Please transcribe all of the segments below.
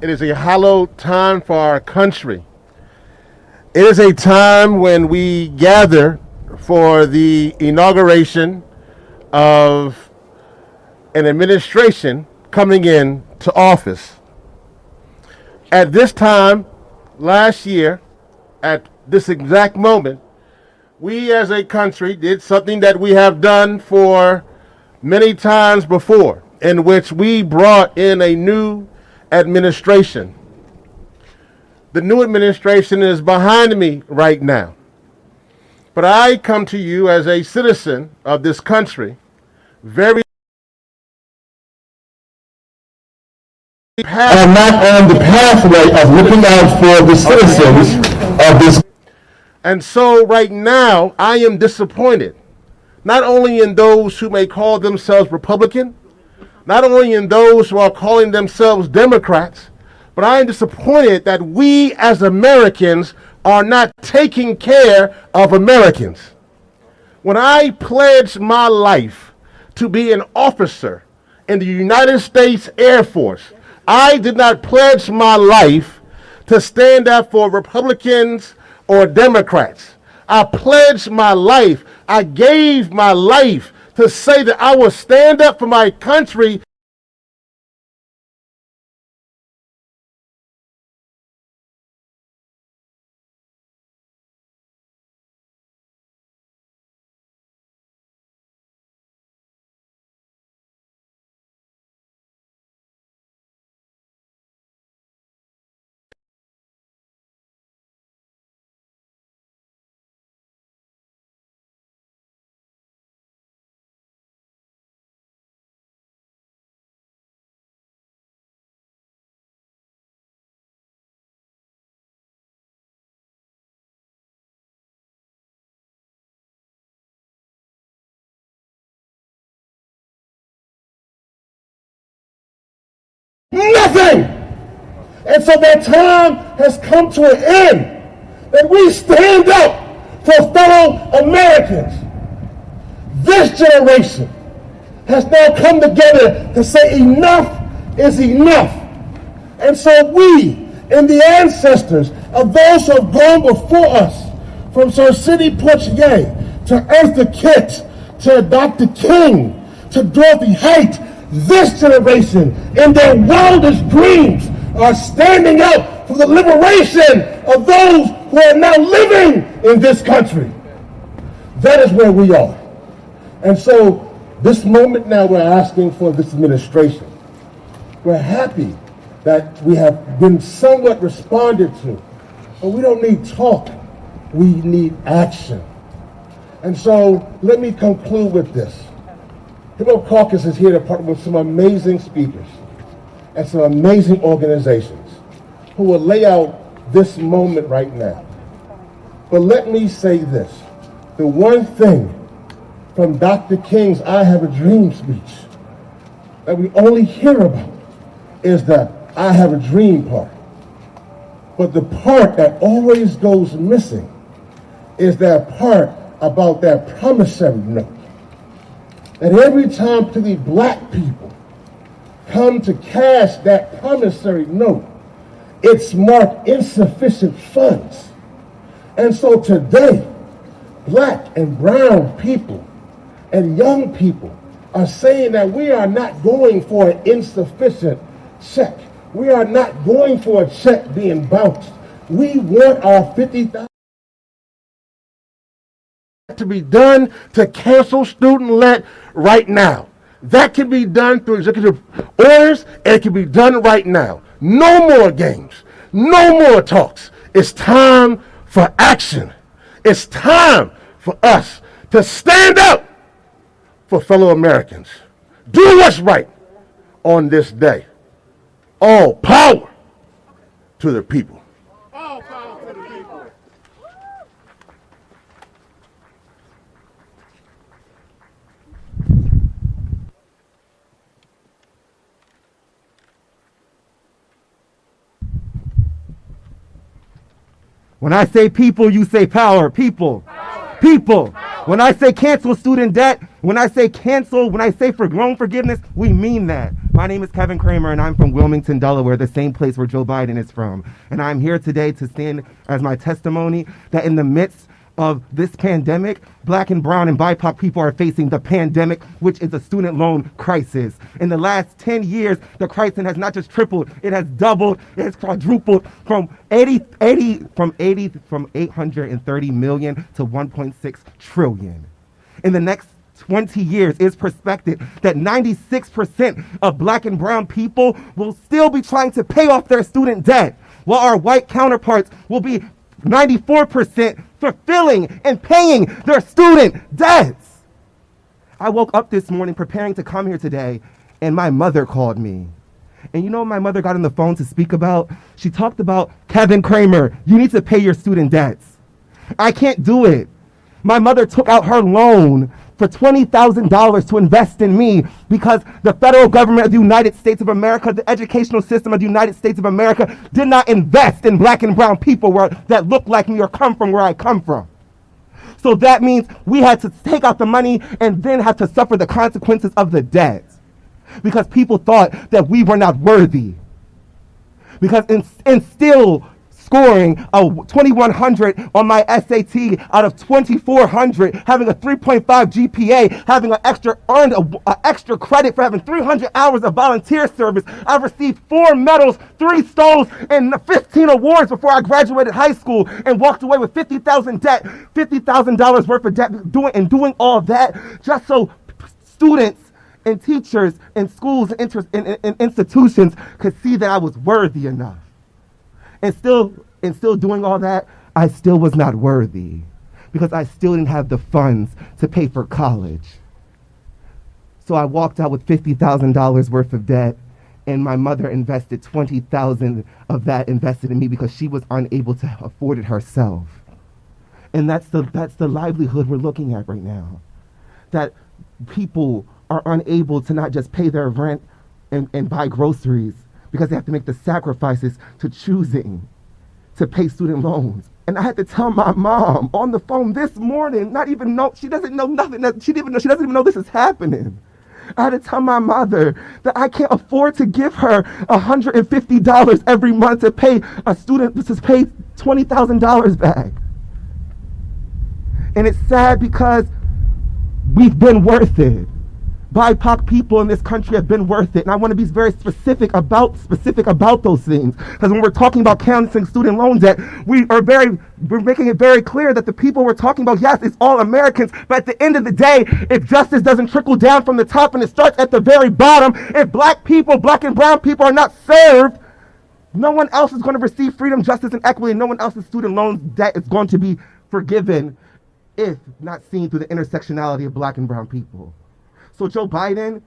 It is a hallowed time for our country. It is a time when we gather for the inauguration of an administration coming in to office. At this time, last year, at this exact moment, we as a country did something that we have done for many times before, in which we brought in a new administration. The new administration is behind me right now. But I come to you as a citizen of this country, very are not on the pathway of looking out for the citizens of this. And so right now, I am disappointed, not only in those who may call themselves Republican, not only in those who are calling themselves Democrats, but I am disappointed that we as Americans are not taking care of Americans. When I pledged my life to be an officer in the United States Air Force, I did not pledge my life to stand up for Republicans or Democrats. I pledged my life, I gave my life to say that I will stand up for my country. Nothing! And so that time has come to an end, that we stand up for fellow Americans. This generation has now come together to say enough is enough. And so we and the ancestors of those who have gone before us, from Sir Sidney Poitier to Eartha Kitt to Dr. King to Dorothy Height, this generation, in their wildest dreams, are standing up for the liberation of those who are now living in this country. That is where we are. And so, this moment now we're asking for this administration. We're happy that we have been somewhat responded to, but we don't need talk, we need action. And so, let me conclude with this. Hip-Hop Caucus is here to partner with some amazing speakers and some amazing organizations who will lay out this moment right now. But let me say this. The one thing from Dr. King's I Have a Dream speech that we only hear about is the I have a dream part. But the part that always goes missing is that part about that promissory note. That every time particularly black people come to cash that promissory note, it's marked insufficient funds. And so today, black and brown people and young people are saying that we are not going for an insufficient check. We are not going for a check being bounced. We want our $50,000 to be done to cancel student debt right now. That can be done through executive orders, and it can be done right now. No more games. No more talks. It's time for action. It's time for us to stand up for fellow Americans. Do what's right on this day. All power to the people. All power to the people. When I say people, you say power. People. Power. People. Power. When I say cancel student debt, when I say for loan forgiveness, we mean that. My name is Kevin Kramer, and I'm from Wilmington, Delaware, the same place where Joe Biden is from. And I'm here today to stand as my testimony that in the midst of this pandemic, Black and brown and BIPOC people are facing the pandemic, which is a student loan crisis. In the last 10 years, the crisis has not just tripled, it has doubled, it has quadrupled from 830 million to 1.6 trillion. In the next 20 years, it's expected that 96% of Black and brown people will still be trying to pay off their student debt, while our white counterparts will be 94% fulfilling and paying their student debts. I woke up this morning preparing to come here today, and my mother called me. And you know what my mother got on the phone to speak about? She talked about, Kevin Kramer, you need to pay your student debts. I can't do it. My mother took out her loan for $20,000 to invest in me because the federal government of the United States of America, the educational system of the United States of America, did not invest in Black and brown people that look like me or come from where I come from. So that means we had to take out the money and then have to suffer the consequences of the debt because people thought that we were not worthy. Because and still scoring a 2100 on my SAT out of 2400, having a 3.5 GPA, having an extra credit for having 300 hours of volunteer service. I've received 4 medals, 3 stoles, and 15 awards before I graduated high school and walked away with $50,000 worth of debt, doing all that just so students and teachers and schools and institutions could see that I was worthy enough. And still doing all that, I still was not worthy because I still didn't have the funds to pay for college. So I walked out with $50,000 worth of debt, and my mother invested $20,000 of that invested in me because she was unable to afford it herself. And that's the livelihood we're looking at right now. That people are unable to not just pay their rent and buy groceries, because they have to make the sacrifices to choosing to pay student loans. And I had to tell my mom on the phone this morning, she doesn't know nothing, she doesn't even know this is happening. I had to tell my mother that I can't afford to give her $150 every month to pay a student to pay $20,000 back. And it's sad because we've been worth it. BIPOC people in this country have been worth it. And I want to be very specific about those things. Because when we're talking about canceling student loan debt, we're making it very clear that the people we're talking about, yes, it's all Americans, but at the end of the day, if justice doesn't trickle down from the top and it starts at the very bottom, if Black and brown people are not served, no one else is going to receive freedom, justice, and equity, and no one else's student loan debt is going to be forgiven if not seen through the intersectionality of Black and brown people. So Joe Biden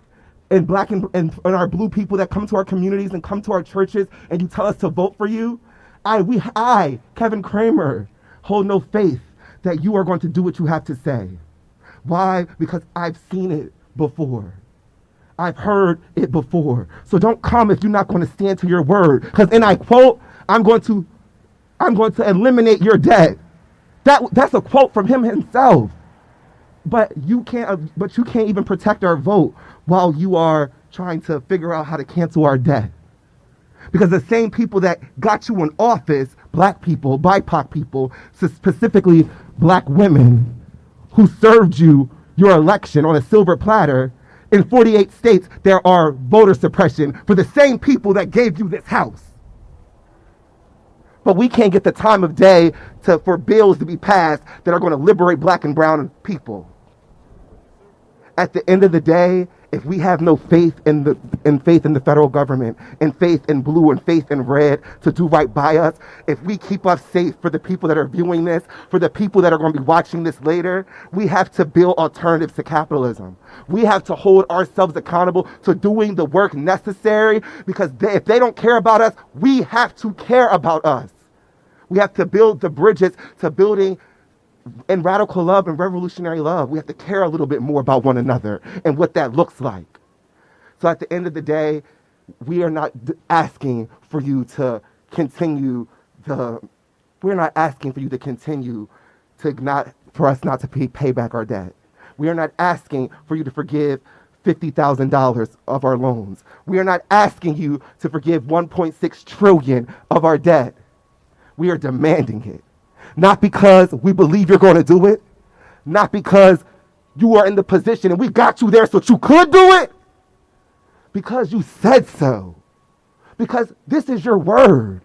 and Black and our blue people that come to our communities and come to our churches and you tell us to vote for you, I, Kevin Kramer, hold no faith that you are going to do what you have to say. Why? Because I've seen it before. I've heard it before. So don't come if you're not going to stand to your word. Because, and I quote, I'm going to eliminate your debt. That's a quote from him himself. But you can't even protect our vote while you are trying to figure out how to cancel our debt. Because the same people that got you in office, Black people, BIPOC people, specifically Black women, who served you your election on a silver platter, in 48 states there are voter suppression for the same people that gave you this house. But we can't get the time of day for bills to be passed that are going to liberate Black and brown people. At the end of the day, if we have no faith in the federal government, and faith in blue and faith in red to do right by us, if we keep us safe for the people that are viewing this, for the people that are going to be watching this later, we have to build alternatives to capitalism. We have to hold ourselves accountable to doing the work necessary, because if they don't care about us, we have to care about us. We have to build the bridges to building and radical love and revolutionary love. We have to care a little bit more about one another and what that looks like. So at the end of the day, we are not asking for you to continue to not for us not to pay back our debt. We are not asking for you to forgive $50,000 of our loans. We are not asking you to forgive 1.6 trillion of our debt. We are demanding it. Not because we believe you're going to do it, not because you are in the position and we got you there so that you could do it, because you said so. Because this is your word.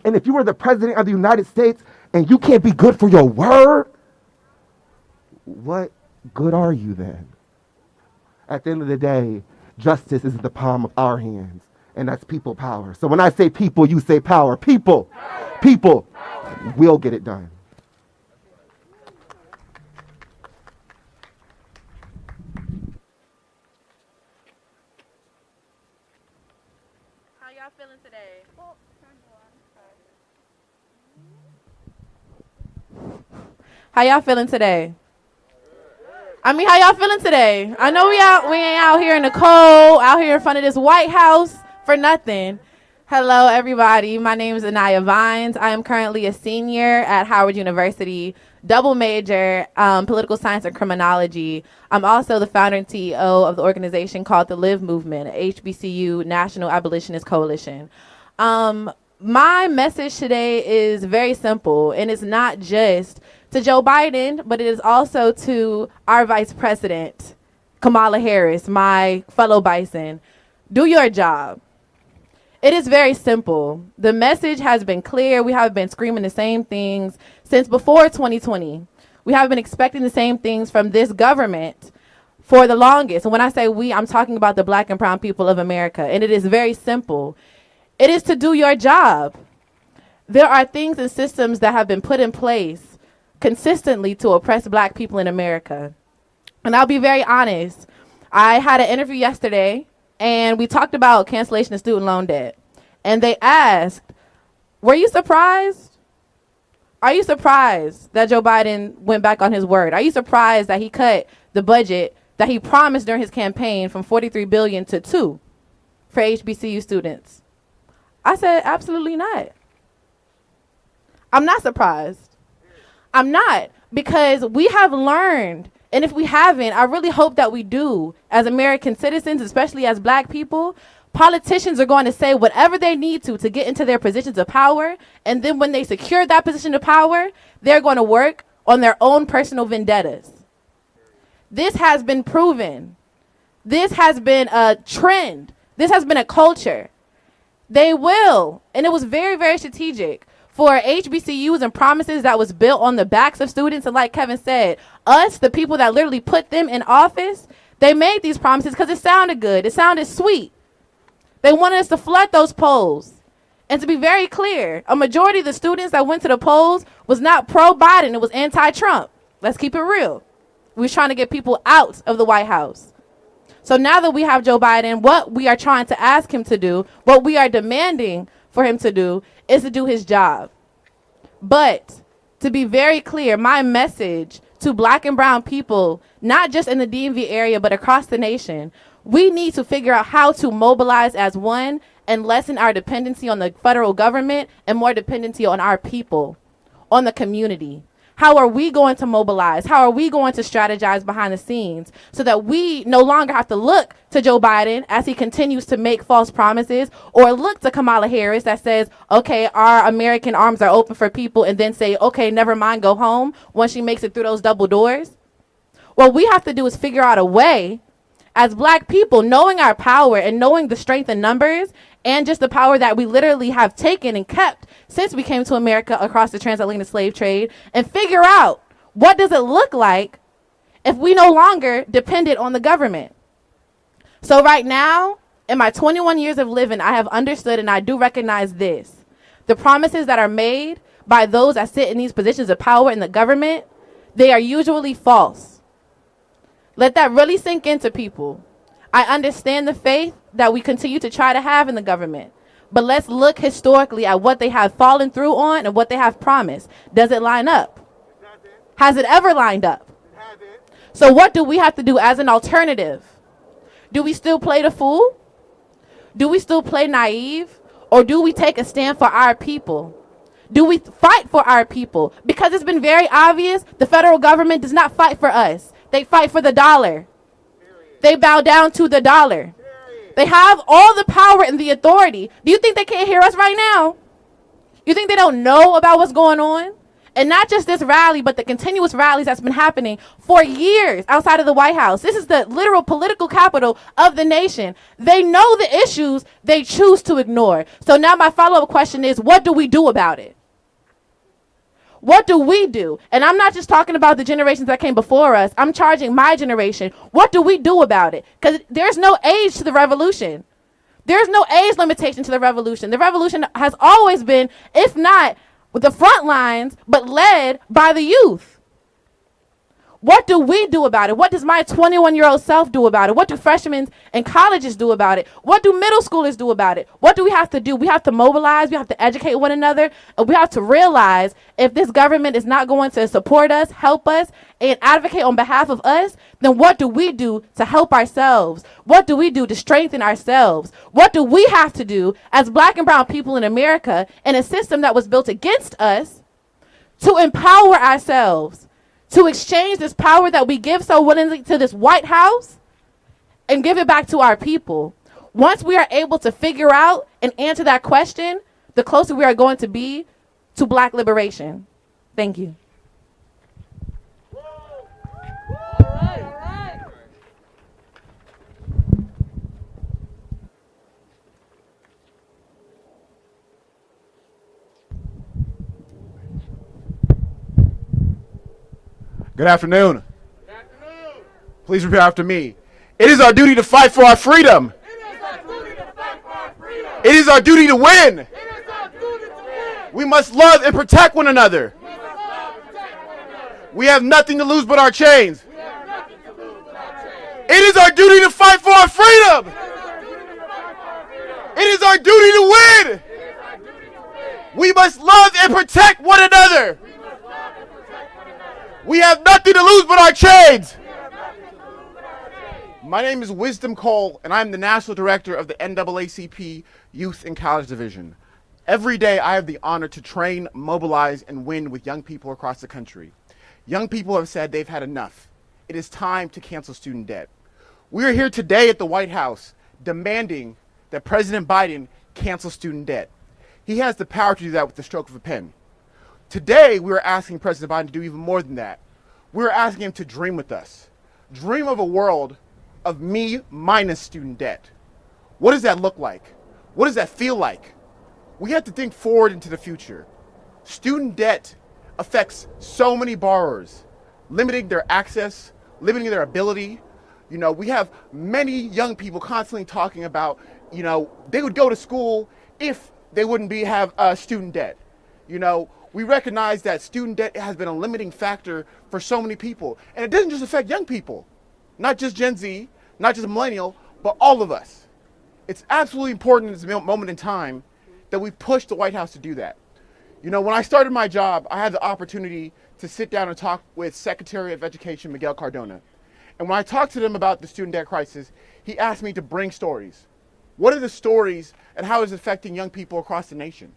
And if you were the president of the United States and you can't be good for your word, what good are you then? At the end of the day, justice is in the palm of our hands, and that's people power. So when I say people, you say power. People, people will get it done. How y'all feeling today? How y'all feeling today? How y'all feeling today? I know we ain't out here in the cold, out here in front of this White House for nothing. Hello, everybody. My name is Anaya Vines. I am currently a senior at Howard University, double major, political science and criminology. I'm also the founder and CEO of the organization called the Live Movement, HBCU National Abolitionist Coalition. My message today is very simple, and it's not just to Joe Biden, but it is also to our Vice President, Kamala Harris, my fellow Bison. Do your job. It is very simple. The message has been clear. We have been screaming the same things since before 2020. We have been expecting the same things from this government for the longest. And when I say we, I'm talking about the Black and brown people of America. And it is very simple. It is to do your job. There are things and systems that have been put in place consistently to oppress Black people in America. And I'll be very honest. I had an interview yesterday, and we talked about cancellation of student loan debt. And they asked, were you surprised? Are you surprised that Joe Biden went back on his word? Are you surprised that he cut the budget that he promised during his campaign from $43 billion to $2 billion for HBCU students? I said, absolutely not. I'm not surprised. I'm not, because we have learned, and if we haven't, I really hope that we do, as American citizens, especially as Black people. Politicians are going to say whatever they need to get into their positions of power, and then when they secure that position of power, they're going to work on their own personal vendettas. This has been proven. This has been a trend. This has been a culture. They will, and it was very, very strategic for HBCUs and promises that was built on the backs of students. And like Kevin said, us, the people that literally put them in office, they made these promises because it sounded good. It sounded sweet. They wanted us to flood those polls. And to be very clear, a majority of the students that went to the polls was not pro-Biden. It was anti-Trump. Let's keep it real. We was trying to get people out of the White House. So now that we have Joe Biden, what we are trying to ask him to do, what we are demanding for him to do, is to do his job. But to be very clear, my message to Black and brown people, not just in the DMV area, but across the nation, we need to figure out how to mobilize as one and lessen our dependency on the federal government and more dependency on our people, on the community. How are we going to mobilize? How are we going to strategize behind the scenes so that we no longer have to look to Joe Biden as he continues to make false promises, or look to Kamala Harris that says, okay, our American arms are open for people, and then say, okay, never mind, go home once she makes it through those double doors? What we have to do is figure out a way as Black people, knowing our power and knowing the strength in numbers and just the power that we literally have taken and kept since we came to America across the transatlantic slave trade, and figure out what does it look like if we no longer depended on the government. So right now, in my 21 years of living, I have understood, and I do recognize this. The promises that are made by those that sit in these positions of power in the government, they are usually false. Let that really sink into people. I understand the faith that we continue to try to have in the government. But let's look historically at what they have fallen through on and what they have promised. Does it line up? Has it ever lined up? So what do we have to do as an alternative? Do we still play the fool? Do we still play naive? Or do we take a stand for our people? Do we fight for our people? Because it's been very obvious the federal government does not fight for us. They fight for the dollar. They bow down to the dollar. They have all the power and the authority. Do you think they can't hear us right now? You think they don't know about what's going on? And not just this rally, but the continuous rallies that's been happening for years outside of the White House. This is the literal political capital of the nation. They know the issues, they choose to ignore. So now my follow-up question is, what do we do about it? What do we do? And I'm not just talking about the generations that came before us. I'm charging my generation. What do we do about it? Because there's no age to the revolution. There's no age limitation to the revolution. The revolution has always been, if not with the front lines, but led by the youth. What do we do about it? What does my 21-year-old self do about it? What do freshmen and colleges do about it? What do middle schoolers do about it? What do we have to do? We have to mobilize. We have to educate one another. And we have to realize if this government is not going to support us, help us, and advocate on behalf of us, then what do we do to help ourselves? What do we do to strengthen ourselves? What do we have to do as Black and brown people in America in a system that was built against us to empower ourselves? To exchange this power that we give so willingly to this White House and give it back to our people. Once we are able to figure out and answer that question, the closer we are going to be to Black liberation. Thank you. Good afternoon. Good afternoon. Please repeat after me. It is our duty to fight for our freedom. It is our duty to fight for our freedom. It is our duty to win. It is our duty to win. We must love and protect one another. We must love and protect one another. We have nothing to lose but our chains. We have nothing to lose but our chains. It is our duty to fight for our freedom. It is our duty to fight for our freedom. It is our duty to win. It is our duty to win. We must love and protect one another. We must love and protect one another. We have nothing to lose but our chains. We have nothing to lose but our chains. My name is Wisdom Cole, and I'm the National Director of the NAACP Youth and College Division. Every day, I have the honor to train, mobilize, and win with young people across the country. Young people have said they've had enough. It is time to cancel student debt. We are here today at the White House demanding that President Biden cancel student debt. He has the power to do that with the stroke of a pen. Today, we are asking President Biden to do even more than that. We're asking him to dream with us. Dream of a world of me minus student debt. What does that look like? What does that feel like? We have to think forward into the future. Student debt affects so many borrowers, limiting their access, limiting their ability. You know, we have many young people constantly talking about, you know, they would go to school if they wouldn't have student debt. You know, we recognize that student debt has been a limiting factor for so many people. And it doesn't just affect young people, not just Gen Z, not just millennial, but all of us. It's absolutely important in this moment in time that we push the White House to do that. You know, when I started my job, I had the opportunity to sit down and talk with Secretary of Education Miguel Cardona. And when I talked to him about the student debt crisis, he asked me to bring stories. What are the stories and how is it affecting young people across the nation?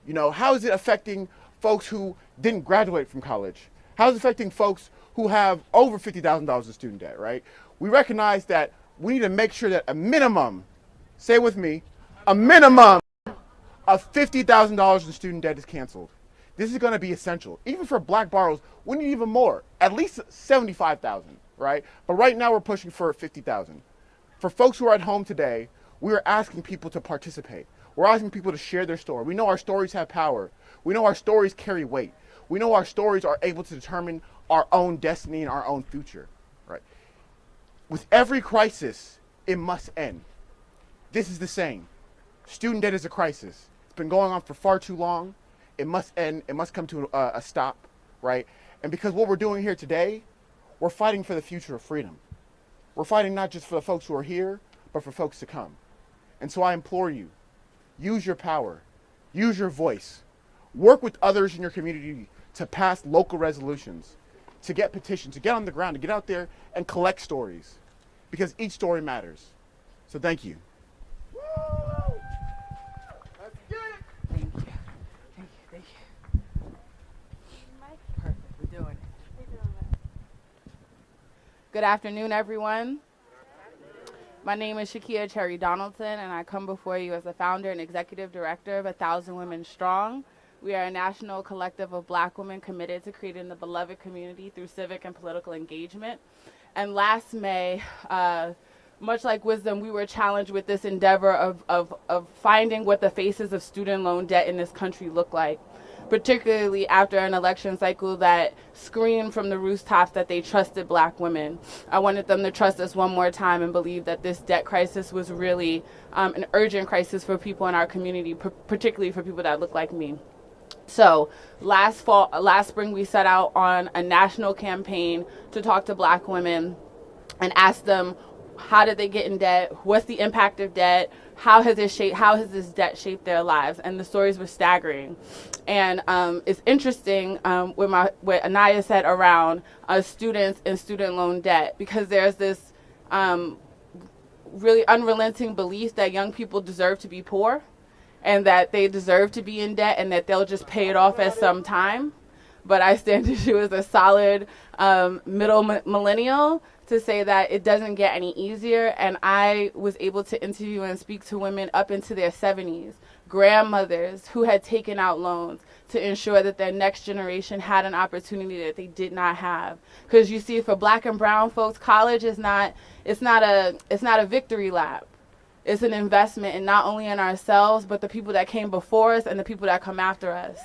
You know, how is it affecting folks who didn't graduate from college? How is it affecting folks who have over $50,000 in student debt, right? We recognize that we need to make sure that a minimum, say it with me, a minimum of $50,000 in student debt is canceled. This is going to be essential. Even for Black borrowers, we need even more, at least $75,000, right? But right now we're pushing for $50,000. For folks who are at home today, we are asking people to participate. We're asking people to share their story. We know our stories have power. We know our stories carry weight. We know our stories are able to determine our own destiny and our own future, right? With every crisis, it must end. This is the same. Student debt is a crisis. It's been going on for far too long. It must end. It must come to a stop, right? And because what we're doing here today, we're fighting for the future of freedom. We're fighting not just for the folks who are here, but for folks to come. And so I implore you, use your power, use your voice, work with others in your community to pass local resolutions, to get petitions, to get on the ground, to get out there and collect stories, because each story matters. So thank you. Thank you. Thank you. Thank you. Good afternoon, everyone. My name is Shakia Cherry Donaldson, and I come before you as the founder and executive director of 1,000 Women Strong. We are a national collective of Black women committed to creating the beloved community through civic and political engagement. And last May, much like Wisdom, we were challenged with this endeavor of finding what the faces of student loan debt in this country look like, particularly after an election cycle that screamed from the rooftops that they trusted Black women. I wanted them to trust us one more time and believe that this debt crisis was really an urgent crisis for people in our community, particularly for people that look like me. So last spring, we set out on a national campaign to talk to Black women and ask them, how did they get in debt? What's the impact of debt? How has this debt shaped their lives? And the stories were staggering. And it's interesting what Anaya said around students and student loan debt, because there's this really unrelenting belief that young people deserve to be poor and that they deserve to be in debt and that they'll just pay it off at some time. But I stand issue as a solid middle millennial to say that it doesn't get any easier. And I was able to interview and speak to women up into their 70s, grandmothers who had taken out loans to ensure that their next generation had an opportunity that they did not have. Because you see, for Black and brown folks, college is not a victory lap. It's an investment in not only in ourselves, but the people that came before us and the people that come after us.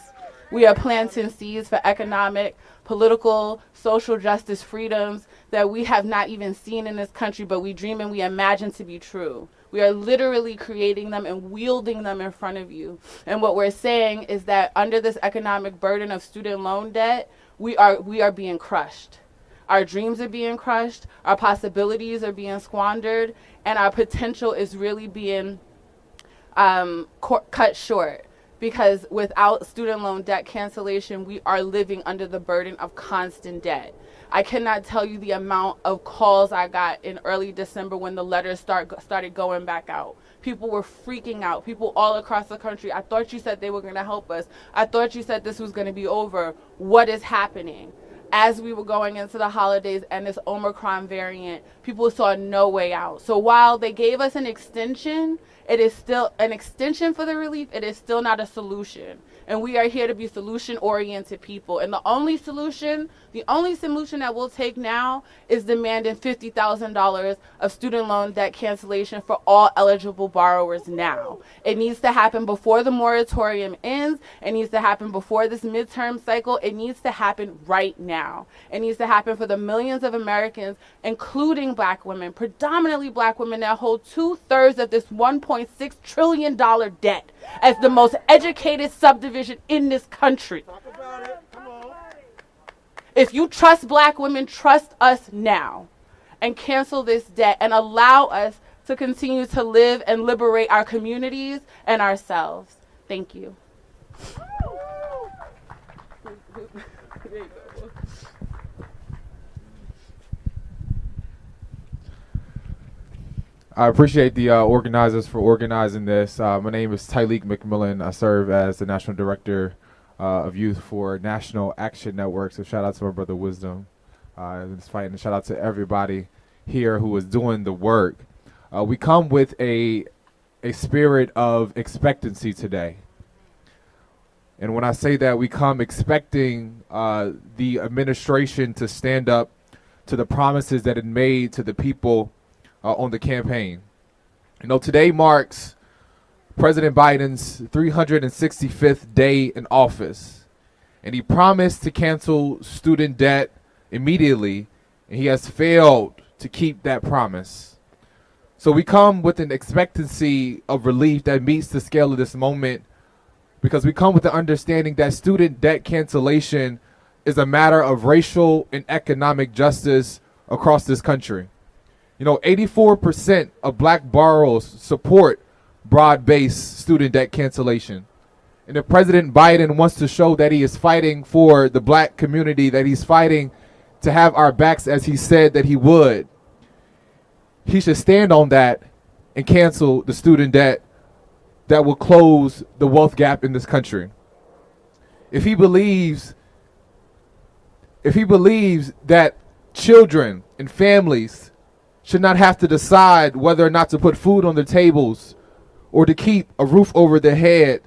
We are planting seeds for economic, political, social justice freedoms that we have not even seen in this country, but we dream and we imagine to be true. We are literally creating them and wielding them in front of you. And what we're saying is that under this economic burden of student loan debt, we are being crushed. Our dreams are being crushed, our possibilities are being squandered, and our potential is really being cut short. Because without student loan debt cancellation, we are living under the burden of constant debt. I cannot tell you the amount of calls I got in early December when the letters started going back out. People were freaking out. People all across the country. I thought you said they were going to help us. I thought you said this was going to be over. What is happening? As we were going into the holidays and this Omicron variant, people saw no way out. So while they gave us an extension, it is still an extension for the relief. It is still not a solution. And we are here to be solution-oriented people. And the only solution that we'll take now is demanding $50,000 of student loan debt cancellation for all eligible borrowers now. It needs to happen before the moratorium ends. It needs to happen before this midterm cycle. It needs to happen right now. It needs to happen for the millions of Americans, including Black women, predominantly Black women that hold 2/3 of this $1.6 trillion debt as the most educated subdivision in this country. Talk about it. Come on. If you trust Black women, trust us now and cancel this debt and allow us to continue to live and liberate our communities and ourselves. Thank you. I appreciate the organizers for organizing this. My name is Tyleek McMillan. I serve as the National Director of Youth for National Action Network. So shout out to my brother Wisdom in this fight, and shout out to everybody here who is doing the work. We come with a spirit of expectancy today. And when I say that, we come expecting the administration to stand up to the promises that it made to the people on the campaign. You know, today marks President Biden's 365th day in office, and he promised to cancel student debt immediately, and he has failed to keep that promise. So we come with an expectancy of relief that meets the scale of this moment, because we come with the understanding that student debt cancellation is a matter of racial and economic justice across this country. You know, 84% of Black borrowers support broad-based student debt cancellation. And if President Biden wants to show that he is fighting for the Black community, that he's fighting to have our backs as he said that he would, he should stand on that and cancel the student debt that will close the wealth gap in this country. If he believes that children and families should not have to decide whether or not to put food on their tables or to keep a roof over their head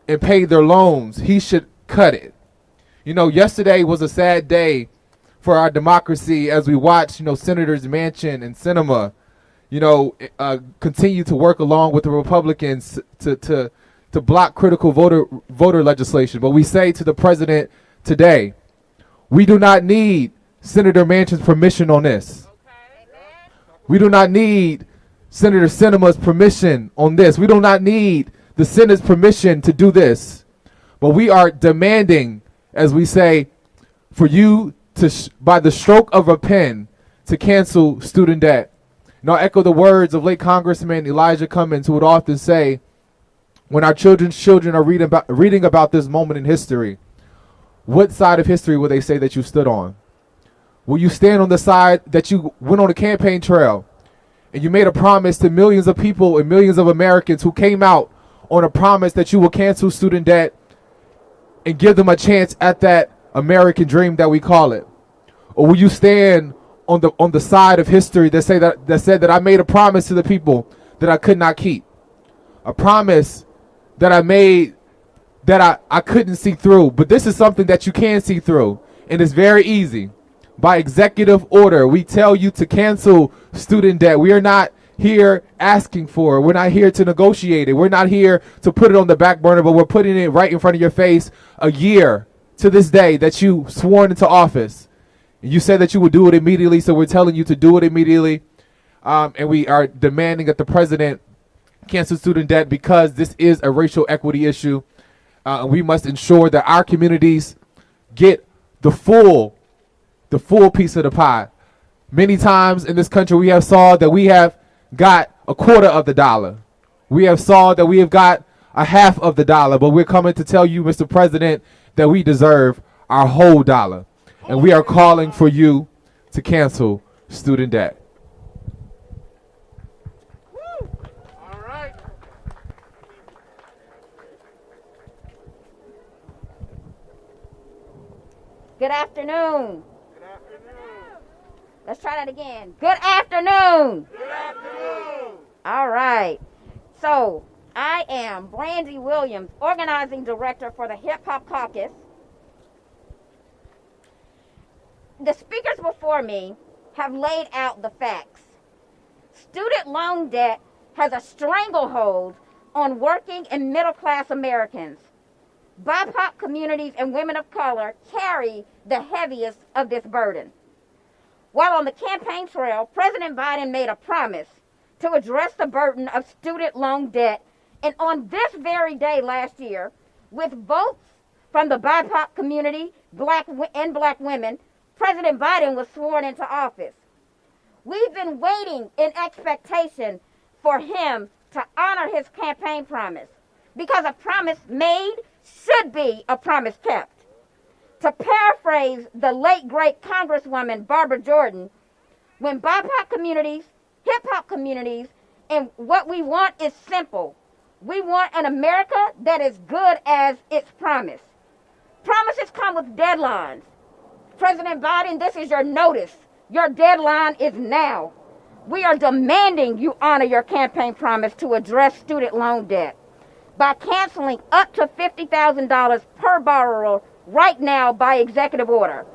and pay their loans. He should cut it. You know, yesterday was a sad day for our democracy as we watched, Senators Manchin and Sinema, continue to work along with the Republicans to block critical voter legislation. But we say to the president today, we do not need Senator Manchin's permission on this. We do not need Senator Sinema's permission on this. We do not need the Senate's permission to do this. But we are demanding, as we say, for you to, by the stroke of a pen, to cancel student debt. And I'll echo the words of late Congressman Elijah Cummings, who would often say, when our children's children are reading about this moment in history, what side of history will they say that you stood on? Will you stand on the side that you went on a campaign trail and you made a promise to millions of people and millions of Americans who came out on a promise that you will cancel student debt and give them a chance at that American dream that we call it? Or will you stand on the side of history that said that I made a promise to the people that I could not keep, a promise that I made that I couldn't see through? But this is something that you can see through, and it's very easy. By executive order, we tell you to cancel student debt. We are not here asking for it. We're not here to negotiate it. We're not here to put it on the back burner, but we're putting it right in front of your face a year to this day that you sworn into office. And you said that you would do it immediately, so we're telling you to do it immediately. And we are demanding that the president cancel student debt because this is a racial equity issue. And we must ensure that our communities get the full piece of the pie. Many times in this country, we have saw that we have got a quarter of the dollar. We have saw that we have got a half of the dollar, but we're coming to tell you, Mr. President, that we deserve our whole dollar. And we are calling for you to cancel student debt. All right. Good afternoon. Let's try that again. Good afternoon. Good afternoon. All right. So, I am Brandy Williams, organizing director for the Hip Hop Caucus. The speakers before me have laid out the facts. Student loan debt has a stranglehold on working and middle-class Americans. BIPOC communities and women of color carry the heaviest of this burden. While on the campaign trail, President Biden made a promise to address the burden of student loan debt, and on this very day last year, with votes from the BIPOC community, black women, President Biden was sworn into office. We've been waiting in expectation for him to honor his campaign promise, because a promise made should be a promise kept. To paraphrase the late great Congresswoman Barbara Jordan, when BIPOC communities, hip-hop communities, and what we want is simple. We want an America that is good as its promise. Promises come with deadlines. President Biden, this is your notice. Your deadline is now. We are demanding you honor your campaign promise to address student loan debt by canceling up to $50,000 per borrower right now by executive order.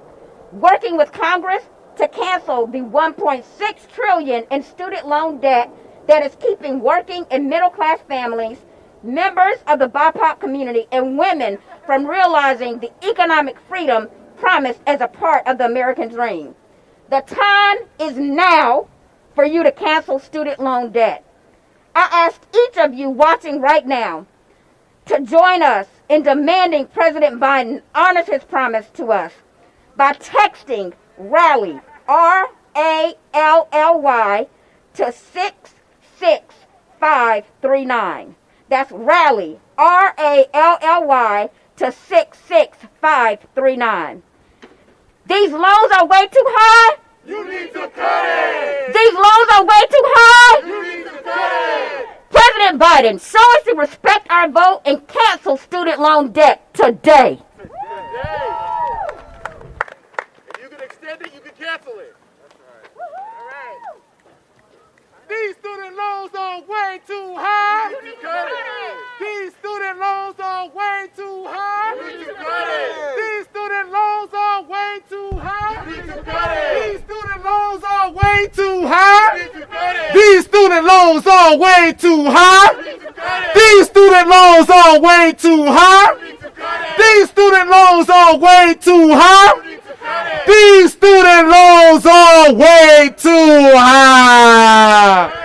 Working with Congress to cancel the $1.6 trillion in student loan debt that is keeping working and middle-class families, members of the BIPOC community, and women from realizing the economic freedom promised as a part of the American dream. The time is now for you to cancel student loan debt. I ask each of you watching right now to join us in demanding President Biden honors his promise to us by texting RALLY, RALLY, to 66539. That's RALLY, RALLY, to 66539. These loans are way too high. You need to cut it. These loans are way too high. You need to cut it. President Biden, show us to respect our vote and cancel student loan debt today. If you can extend it, you These student loans are way too high. These student loans are way too high. These student loans are way too high. These student loans are way too high. These student loans are way too high. These student loans are way too high. These student loans are way too high. These student loans are way too high.